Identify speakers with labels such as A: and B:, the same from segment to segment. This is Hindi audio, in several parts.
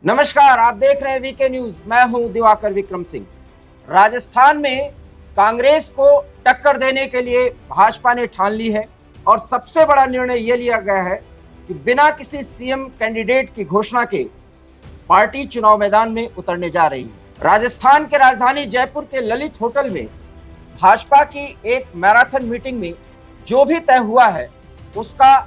A: नमस्कार, आप देख रहे हैं वीके न्यूज। मैं हूं दिवाकर विक्रम सिंह। राजस्थान में कांग्रेस को टक्कर देने के लिए भाजपा ने ठान ली है और सबसे बड़ा निर्णय यह लिया गया है कि बिना किसी सीएम कैंडिडेट की घोषणा के पार्टी चुनाव मैदान में उतरने जा रही है। राजस्थान के राजधानी जयपुर के ललित होटल में भाजपा की एक मैराथन मीटिंग में जो भी तय हुआ है उसका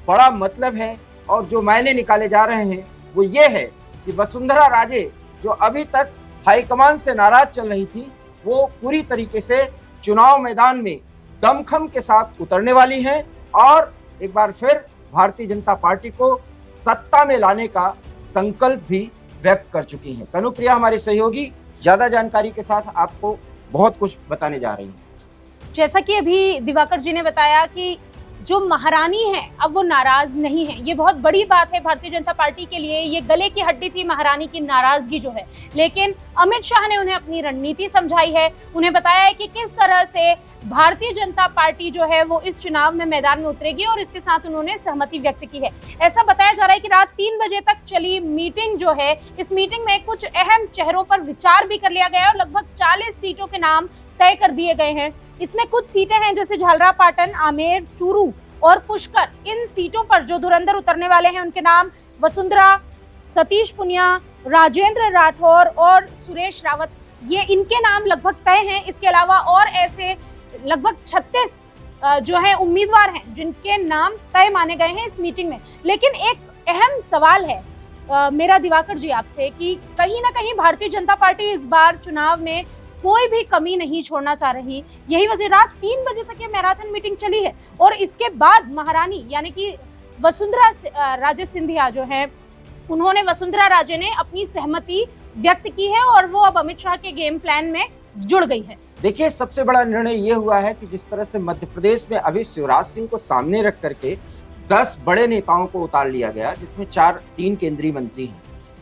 A: बड़ा मतलब है और जो मायने निकाले जा रहे हैं वो ये है कि वसुंधरा राजे जो अभी तक हाईकमान से नाराज चल रही थी वो पूरी तरीके से चुनाव मैदान में दमखम के साथ उतरने वाली हैं और एक बार फिर भारतीय जनता पार्टी को सत्ता में लाने का संकल्प भी व्यक्त कर चुकी हैं। कनुप्रिया हमारी सहयोगी ज्यादा जानकारी के साथ आपको बहुत कुछ बताने जा रही हैं।
B: जैसा कि अभी दिवाकर जी ने बताया कि जो महारानी है अब वो नाराज नहीं है, ये बहुत बड़ी बात है भारतीय जनता पार्टी के लिए। ये गले की हड्डी थी महारानी की नाराजगी जो है, लेकिन अमित शाह ने उन्हें अपनी रणनीति समझाई है। उन्हें बताया है कि किस तरह से भारतीय जनता पार्टी जो है वो इस चुनाव में मैदान में उतरेगी और इसके साथ उन्होंने सहमति व्यक्त की है। ऐसा बताया जा रहा है कि रात 3 बजे तक चली मीटिंग जो है, इस मीटिंग में कुछ अहम चेहरों पर विचार भी कर लिया गया और लगभग 40 सीटों के नाम तय कर दिए गए हैं। इसमें कुछ सीटें हैं जैसे झालरापाटन, आमेर, चूरू और पुष्कर। इन सीटों पर जो धुरंधर उतरने वाले हैं उनके नाम वसुंधरा, सतीश पुनिया, राजेंद्र राठौर और सुरेश रावत, ये इनके नाम लगभग तय हैं। इसके अलावा और ऐसे लगभग 36 जो है उम्मीदवार हैं जिनके नाम तय माने गए हैं इस मीटिंग में। लेकिन एक अहम सवाल है मेरा दिवाकर जी आपसे कि कहीं ना कहीं भारतीय जनता पार्टी इस बार चुनाव में कोई भी कमी नहीं छोड़ना चाह रही। यही वजह रात 3 बजे तक ये मैराथन मीटिंग चली है और इसके बाद महारानी यानी कि वसुंधरा राजे सिंधिया जो है, उन्होंने वसुंधरा राजे ने अपनी सहमति व्यक्त की है और वो अब अमित शाह के गेम प्लान में जुड़ गई है।
A: देखिए, सबसे बड़ा निर्णय ये हुआ है कि जिस तरह से मध्य प्रदेश में अभी शिवराज सिंह को सामने रख करके 10 बड़े नेताओं को उतार लिया गया, जिसमें 3 केंद्रीय मंत्री हैं।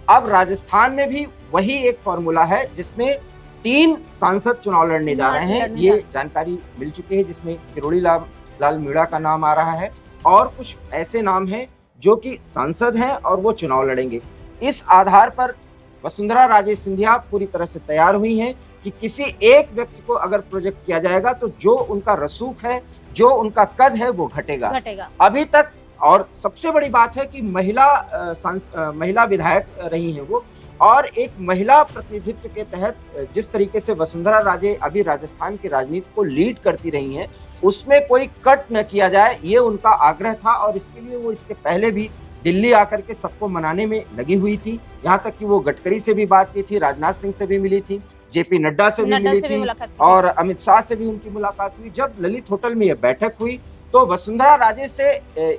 A: अब राजस्थान में भी वही एक फॉर्मूला है जिसमें 3 सांसद चुनाव लड़ने जा रहे हैं। ये जानकारी मिल चुकी है जिसमें किरोड़ी लाल मीणा का नाम आ रहा है और कुछ ऐसे नाम हैं जो कि सांसद हैं और वो चुनाव लड़ेंगे। इस आधार पर वसुंधरा राजे सिंधिया पूरी तरह से तैयार हुई हैं कि किसी एक व्यक्ति को अगर प्रोजेक्ट किया जाएगा तो जो उनका रसूख है, जो उनका कद है वो घटेगा। अभी तक और सबसे बड़ी बात है कि महिला विधायक रही हैं वो, और एक महिला प्रतिनिधित्व के तहत जिस तरीके से वसुंधरा राजे अभी राजस्थान की राजनीति को लीड करती रही हैं उसमें कोई कट न किया जाए, ये उनका आग्रह था और इसके लिए वो इसके पहले भी दिल्ली आकर के सबको मनाने में लगी हुई थी। यहाँ तक कि वो गडकरी से भी बात की थी, राजनाथ सिंह से भी मिली थी, जेपी नड्डा से भी मिली थी और अमित शाह से भी उनकी मुलाकात हुई। जब ललित होटल में यह बैठक हुई तो वसुंधरा राजे से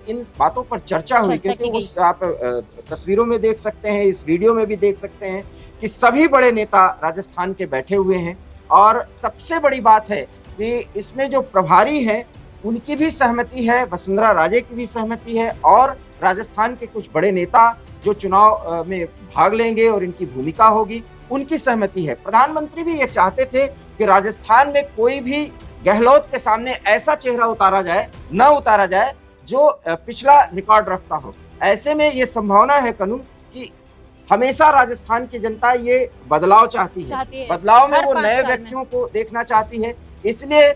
A: इन बातों पर चर्चा हुई, क्योंकि उस आप तस्वीरों में देख सकते हैं, इस वीडियो में भी देख सकते हैं कि सभी बड़े नेता राजस्थान के बैठे हुए हैं। और सबसे बड़ी बात है कि इसमें जो प्रभारी हैं उनकी भी सहमति है, वसुंधरा राजे की भी सहमति है और राजस्थान के कुछ बड़े नेता जो चुनाव में भाग लेंगे और इनकी भूमिका होगी उनकी सहमति है। प्रधानमंत्री भी ये चाहते थे कि राजस्थान में कोई भी गहलोत के सामने ऐसा चेहरा न उतारा जाए जो पिछला रिकॉर्ड रखता हो। ऐसे में ये संभावना है कनु कि हमेशा राजस्थान की जनता ये बदलाव चाहती है। बदलाव में वो नए व्यक्तियों को देखना चाहती है, इसलिए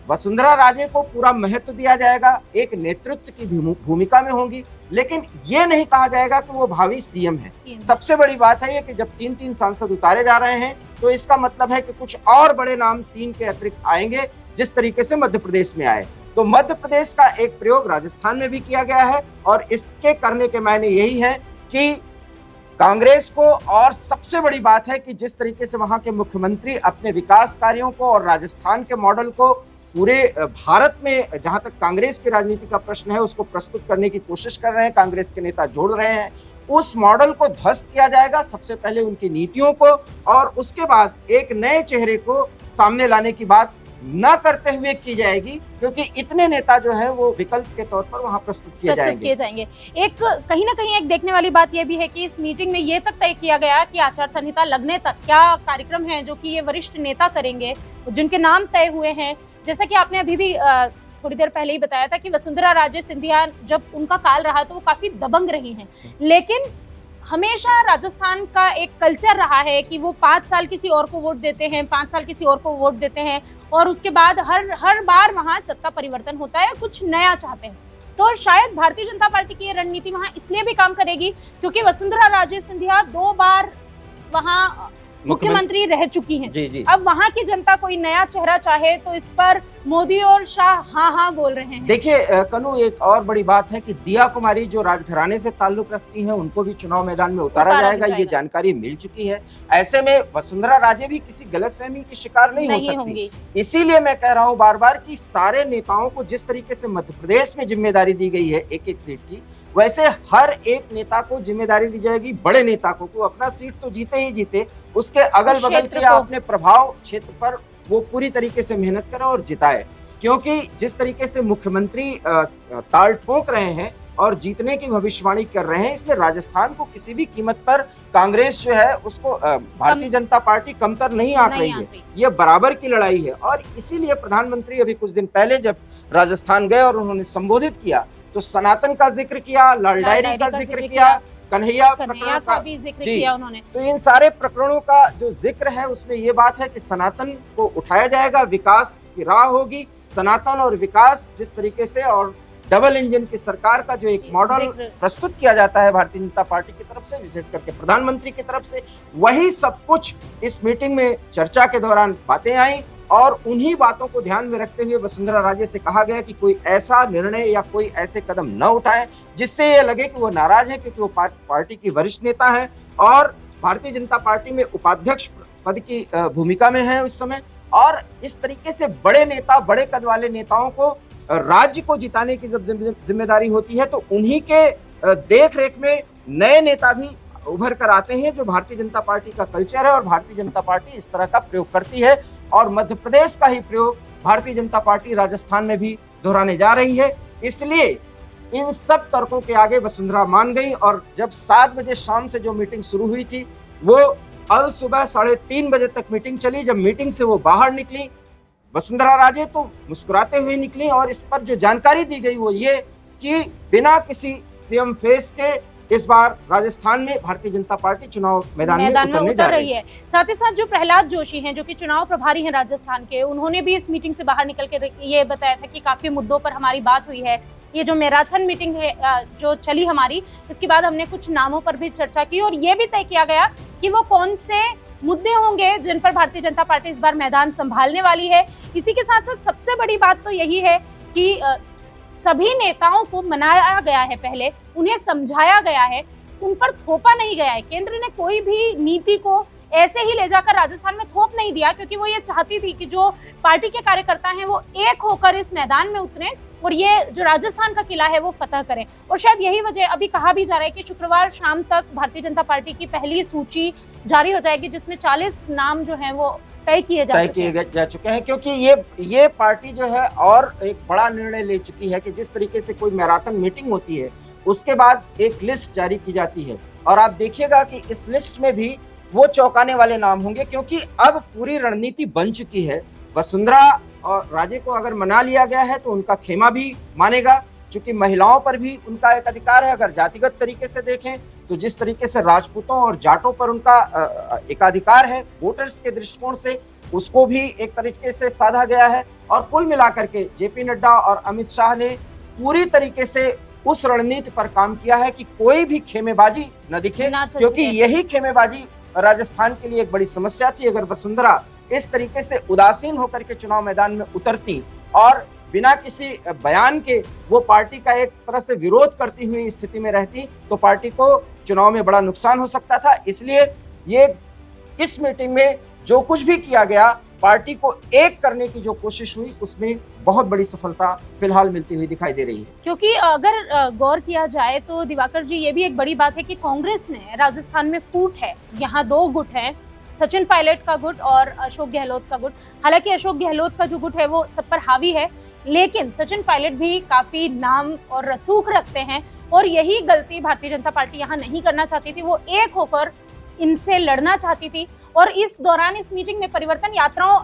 A: वसुंधरा राजे को पूरा महत्व दिया जाएगा, एक नेतृत्व की भूमिका में होंगी, लेकिन ये नहीं कहा जाएगा कि वो भावी सीएम है। सबसे बड़ी बात है ये कि जब 3 सांसद उतारे जा रहे हैं तो इसका मतलब है कि कुछ और बड़े नाम 3 के अतिरिक्त आएंगे, जिस तरीके से मध्य प्रदेश में आए। तो मध्य प्रदेश का एक प्रयोग राजस्थान में भी किया गया है और इसके करने के मायने यही है कि कांग्रेस को, और सबसे बड़ी बात है कि जिस तरीके से वहां के मुख्यमंत्री अपने विकास कार्यों को और राजस्थान के मॉडल को पूरे भारत में, जहां तक कांग्रेस की राजनीति का प्रश्न है, उसको प्रस्तुत करने की कोशिश कर रहे हैं, कांग्रेस के नेता जोड़ रहे हैं। उस मॉडल को ध्वस्त किया जाएगा, सबसे पहले उनकी नीतियों को, और उसके बाद एक नए चेहरे को सामने लाने की बात न करते हुए की जाएगी, क्योंकि इतने नेता जो है वो विकल्प के तौर पर वहां प्रस्तुत किए जाएंगे।
B: एक कहीं ना कहीं एक देखने वाली बात यह भी है कि इस मीटिंग में ये तक तय किया गया कि आचार संहिता लगने तक क्या कार्यक्रम है जो कि ये वरिष्ठ नेता करेंगे, जिनके नाम तय हुए हैं। जैसा कि आपने अभी भी थोड़ी देर पहले ही बताया था कि वसुंधरा राजे सिंधिया जब उनका काल रहा तो वो काफी दबंग रही हैं, लेकिन हमेशा राजस्थान का एक कल्चर रहा है कि वो 5 साल किसी और को वोट देते हैं, 5 साल किसी और को वोट देते हैं और उसके बाद हर बार वहाँ सत्ता परिवर्तन होता है, कुछ नया चाहते हैं। तो शायद भारतीय जनता पार्टी की ये रणनीति वहाँ इसलिए भी काम करेगी क्योंकि वसुंधरा राजे सिंधिया 2 बार वहाँ मुख्यमंत्री रह चुकी हैं।
A: जी जी।
B: अब वहाँ की जनता कोई नया चेहरा चाहे तो इस पर मोदी और शाह हाँ हाँ बोल रहे हैं।
A: देखिए कनु, एक और बड़ी बात है कि दिया कुमारी जो राजघराने से ताल्लुक रखती हैं, उनको भी चुनाव मैदान में उतारा जाएगा, ये जानकारी मिल चुकी है। ऐसे में वसुंधरा राजे भी किसी गलतफहमी की शिकार नहीं हो सकती। इसीलिए मैं कह रहा हूँ बार बार कि सारे नेताओं को जिस तरीके से मध्य प्रदेश में जिम्मेदारी दी गई है एक एक सीट की, वैसे हर एक नेता को जिम्मेदारी दी जाएगी। बड़े नेता को अपना सीट तो जीते ही जीते, उसके अगल बगल के या अपने प्रभाव क्षेत्र पर वो पूरी तरीके से मेहनत करे और जिताए। क्योंकि जिस तरीके से मुख्यमंत्री ताल ठोक रहे हैं और जीतने की भविष्यवाणी कर रहे हैं, इसलिए राजस्थान को किसी भी कीमत पर कांग्रेस जो है उसको भारतीय जनता पार्टी कमतर नहीं आंक रही है। ये बराबर की लड़ाई है। और इसीलिए प्रधानमंत्री अभी कुछ दिन पहले जब राजस्थान गए और उन्होंने संबोधित किया तो सनातन का जिक्र किया, लाल डायरी का जिक्र किया, कन्हैया प्रकरण का भी जिक्र किया उन्होंने। तो इन सारे प्रकरणों का जो जिक्र है उसमें ये बात है कि सनातन को उठाया जाएगा, विकास की राह होगी। सनातन और विकास जिस तरीके से और डबल इंजन की सरकार का जो एक मॉडल प्रस्तुत किया जाता है भारतीय जनता पार्टी की तरफ से, विशेष करके प्रधानमंत्री की तरफ से, वही सब कुछ इस मीटिंग में चर्चा के दौरान बातें आई। और उन्हीं बातों को ध्यान में रखते हुए वसुंधरा राजे से कहा गया कि कोई ऐसा निर्णय या कोई ऐसे कदम न उठाए जिससे ये लगे कि वो नाराज है, क्योंकि वो पार्टी की वरिष्ठ नेता है और भारतीय जनता पार्टी में उपाध्यक्ष पद की भूमिका में है उस समय। और इस तरीके से बड़े नेता, बड़े कद वाले नेताओं को राज्य को जिताने की जब जिम्मेदारी होती है तो उन्हीं के देख रेख में नए नेता भी उभर कर आते हैं, जो भारतीय जनता पार्टी का कल्चर है। और भारतीय जनता पार्टी इस तरह का प्रयोग करती है और मध्य प्रदेश का ही प्रयोग भारतीय जनता पार्टी राजस्थान में भी दोहराने जा रही है। इसलिए इन सब तर्कों के आगे वसुंधरा मान गई और जब 7 बजे शाम से जो मीटिंग शुरू हुई थी वो अल सुबह 3:30 बजे तक मीटिंग चली। जब मीटिंग से वो बाहर निकली वसुंधरा राजे तो मुस्कुराते हुए निकली और इस पर जो जानकारी दी गई वो ये कि बिना किसी सीएम फेस के इस बार राजस्थान में भारतीय जनता पार्टी चुनाव मैदान में उतर रही है।
B: साथ ही साथ जो प्रहलाद जोशी हैं, जो कि चुनाव प्रभारी हैं राजस्थान के, उन्होंने भी इस मीटिंग से बाहर निकल के ये बताया था कि काफी मुद्दों पर हमारी बात हुई है। ये जो मैराथन मीटिंग है जो चली हमारी, इसके बाद हमने कुछ नामों पर भी चर्चा की और ये भी तय किया गया कि वो कौन से मुद्दे होंगे जिन पर भारतीय जनता पार्टी इस बार मैदान संभालने वाली है। इसी के साथ साथ सबसे बड़ी बात तो यही है कि सभी नेताओं को मनाया गया है, पहले उन्हें समझाया गया है, उन पर थोपा नहीं गया है। केंद्र ने कोई भी नीति को ऐसे ही ले जाकर राजस्थान में थोप नहीं दिया, क्योंकि वो ये चाहती थी कि जो पार्टी के कार्यकर्ता हैं वो एक होकर इस मैदान में उतरें और ये जो राजस्थान का किला है वो फतह करें। और शायद यही वजह, अभी कहा भी जा रहा है कि शुक्रवार शाम तक भारतीय जनता पार्टी की पहली सूची जारी हो जाएगी, जिसमें 40 नाम जो हैं वो तय किए जा चुके हैं।
A: क्योंकि ये पार्टी जो है और एक बड़ा निर्णय ले चुकी है कि जिस तरीके से कोई मैराथन मीटिंग होती है उसके बाद एक लिस्ट जारी की जाती है और आप देखिएगा कि इस लिस्ट में भी वो चौंकाने वाले नाम होंगे, क्योंकि अब पूरी रणनीति बन चुकी है। वसुंधरा और राजे को अगर मना लिया गया है तो उनका खेमा भी मानेगा, क्योंकि महिलाओं पर भी उनका एक अधिकार है। अगर जातिगत तरीके से देखें तो जिस तरीके से राजपूतों और जाटों पर उनका एकाधिकार है वोटर्स के दृष्टिकोण से, उसको भी एक तरीके से साधा गया है। और कुल मिलाकर के जेपी नड्डा और अमित शाह ने पूरी तरीके से उस रणनीति पर काम किया है कि कोई भी खेमेबाजी न दिखे, क्योंकि यही खेमेबाजी राजस्थान के लिए एक बड़ी समस्या थी। अगर वसुंधरा इस तरीके से उदासीन होकर के चुनाव मैदान में उतरती और बिना किसी बयान के वो पार्टी का एक तरह से विरोध करती हुई स्थिति में रहती तो पार्टी को चुनाव में बड़ा नुकसान हो सकता था। इसलिए ये इस मीटिंग में जो कुछ भी किया गया, पार्टी को एक करने की जो कोशिश हुई, उसमें बहुत बड़ी सफलता फिलहाल मिलती हुई दिखाई दे रही है।
B: क्योंकि अगर गौर किया जाए तो दिवाकर जी, ये भी एक बड़ी बात है कि कांग्रेस में राजस्थान में फूट है। यहाँ 2 गुट हैं, सचिन पायलट का गुट और अशोक गहलोत का गुट। हालांकि अशोक गहलोत का जो गुट है वो सब पर हावी है, लेकिन सचिन पायलट भी काफी नाम और रसूख रखते हैं और यही गलती भारतीय जनता पार्टी यहाँ नहीं करना चाहती थी। वो एक होकर इनसे लड़ना चाहती थी और इस दौरान इस मीटिंग में परिवर्तन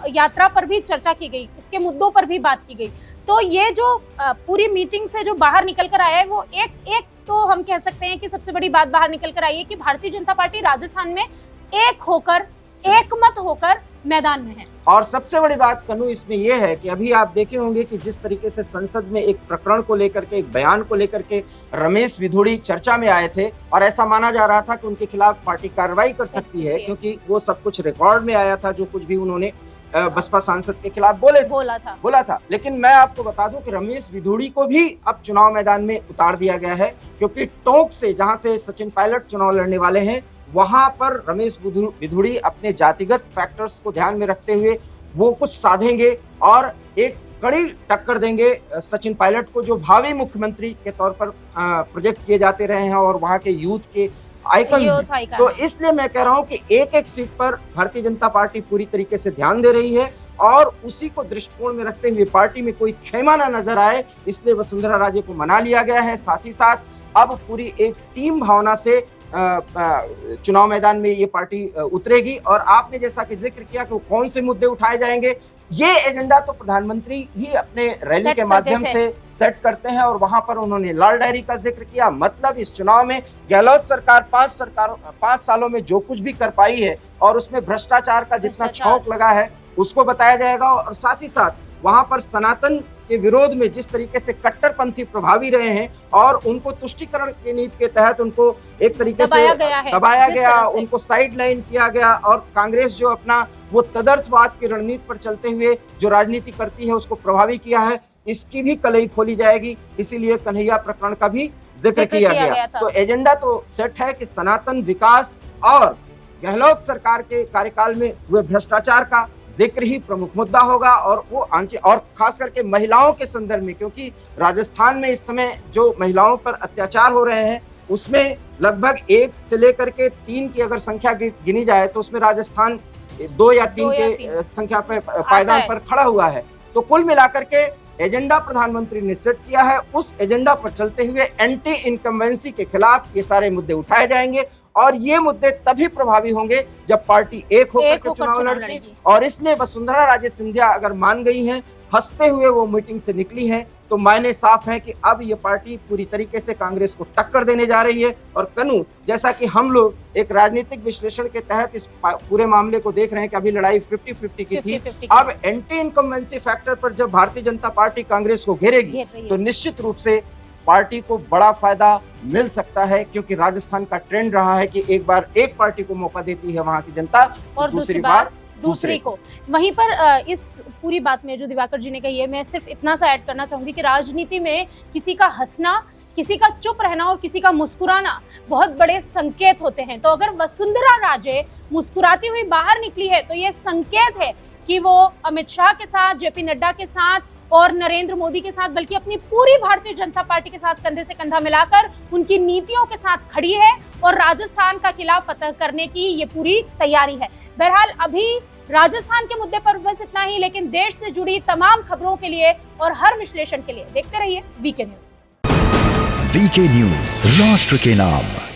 B: यात्रा पर भी चर्चा की गई, इसके मुद्दों पर भी बात की गई। तो ये जो पूरी मीटिंग से जो बाहर निकल कर आया है वो एक तो हम कह सकते हैं कि सबसे बड़ी बात बाहर निकल कर आई है कि भारतीय जनता पार्टी राजस्थान में एक मत होकर मैदान में है।
A: और सबसे बड़ी बात कन्हू इसमें यह है कि अभी आप देखे होंगे कि जिस तरीके से संसद में एक प्रकरण को लेकर के, एक बयान को लेकर के रमेश विधुड़ी चर्चा में आए थे और ऐसा माना जा रहा था कि उनके खिलाफ पार्टी कार्रवाई कर सकती है, क्योंकि वो सब कुछ रिकॉर्ड में आया था, जो कुछ भी उन्होंने बसपा सांसद के खिलाफ बोला था। लेकिन मैं आपको बता दूं कि रमेश विधुड़ी को भी अब चुनाव मैदान में उतार दिया गया है, क्योंकि टोंक से, जहां से सचिन पायलट चुनाव लड़ने वाले हैं, वहां पर रमेश विधुड़ी अपने जातिगत फैक्टर्स को ध्यान में रखते हुए वो कुछ साधेंगे और एक कड़ी टक्कर देंगे सचिन पायलट को, जो भावी मुख्यमंत्री के तौर पर प्रोजेक्ट किए जाते रहे हैं और वहां के यूथ के आइकन हैं। तो इसलिए मैं कह रहा हूं कि एक एक सीट पर भारतीय जनता पार्टी पूरी तरीके से ध्यान दे रही है और उसी को दृष्टिकोण में रखते हुए पार्टी में कोई खेमा ना नजर आए, इसलिए वसुंधरा राजे को मना लिया गया है। साथ ही साथ अब पूरी एक टीम भावना से चुनाव मैदान में ये पार्टी उतरेगी। और आपने जैसा कि जिक्र किया कि कौन से मुद्दे उठाए जाएंगे, ये एजेंडा तो प्रधानमंत्री ही अपने रैली के माध्यम से सेट करते हैं और वहां पर उन्होंने लाल डायरी का जिक्र किया। मतलब इस चुनाव में गहलोत सरकार 5 सालों में जो कुछ भी कर पाई है और उसमें भ्रष्टाचार का जितना छौंक लगा है उसको बताया जाएगा। और साथ ही साथ वहां पर सनातन के विरोध में जिस तरीके से कट्टरपंथी प्रभावी रहे हैं और उनको तुष्टीकरण की नीति के तहत उनको एक तरीके से दबाया गया, उनको साइड लाइन किया गया और कांग्रेस जो अपना वो तदर्थवाद की रणनीति पर चलते हुए जो राजनीति करती है उसको प्रभावी किया है, इसकी भी कलई खोली जाएगी। इसीलिए कन्हैया प्रकरण का भी जिक्र किया गया। तो एजेंडा तो सेट है कि सनातन, विकास और गहलोत सरकार के कार्यकाल में हुए भ्रष्टाचार का जिक्र ही प्रमुख मुद्दा होगा और वो और खास करके महिलाओं के संदर्भ में, क्योंकि राजस्थान में इस समय जो महिलाओं पर अत्याचार हो रहे हैं उसमें लगभग 1 से लेकर के 3 की अगर संख्या गिनी जाए तो उसमें राजस्थान 2 या 3 के संख्या पे पायदान पर खड़ा हुआ है। तो कुल मिलाकर के एजेंडा प्रधानमंत्री ने सेट किया है, उस एजेंडा पर चलते हुए एंटी इनकम्बेंसी के खिलाफ ये सारे मुद्दे उठाए जाएंगे और ये मुद्दे तभी प्रभावी होंगे जब पार्टी एक होकर के चुनाव लड़ती। और इसलिए वसुंधरा राजे सिंधिया अगर मान गई हैं, हंसते हुए वो मीटिंग से निकली हैं, तो मायने साफ है कि अब ये पार्टी पूरी तरीके से कांग्रेस को टक्कर देने जा रही है। और कन्हू, जैसा कि हम लोग एक राजनीतिक विश्लेषण के तहत इस पूरे मामले को देख रहे हैं कि अभी लड़ाई 50-50 की थी, अब एंटी इनकम्बेंसी फैक्टर पर जब भारतीय जनता पार्टी कांग्रेस को घेरेगी तो निश्चित रूप से पार्टी को बड़ा फायदा मिल सकता है, क्योंकि राजस्थान का ट्रेंड रहा है कि एक बार एक पार्टी को मौका देती है वहां की जनता और दूसरी बार दूसरे को।
B: वहीं पर इस पूरी बात में जो दिवाकर जी ने कही है, मैं सिर्फ इतना सा ऐड करना चाहूंगी कि राजनीति में किसी का हंसना, किसी का चुप रहना और किसी का मुस्कुराना बहुत बड़े संकेत होते हैं। तो अगर वसुंधरा राजे मुस्कुराती हुई बाहर निकली है तो ये संकेत है कि वो अमित शाह के साथ, जेपी नड्डा के साथ और नरेंद्र मोदी के साथ, बल्कि अपनी पूरी भारतीय जनता पार्टी के साथ कंधे से कंधा मिलाकर उनकी नीतियों के साथ खड़ी है और राजस्थान का किला फतह करने की ये पूरी तैयारी है। बहरहाल अभी राजस्थान के मुद्दे पर बस इतना ही, लेकिन देश से जुड़ी तमाम खबरों के लिए और हर विश्लेषण के लिए देखते रहिए वीके न्यूज।
C: वीके न्यूज, राष्ट्र के नाम।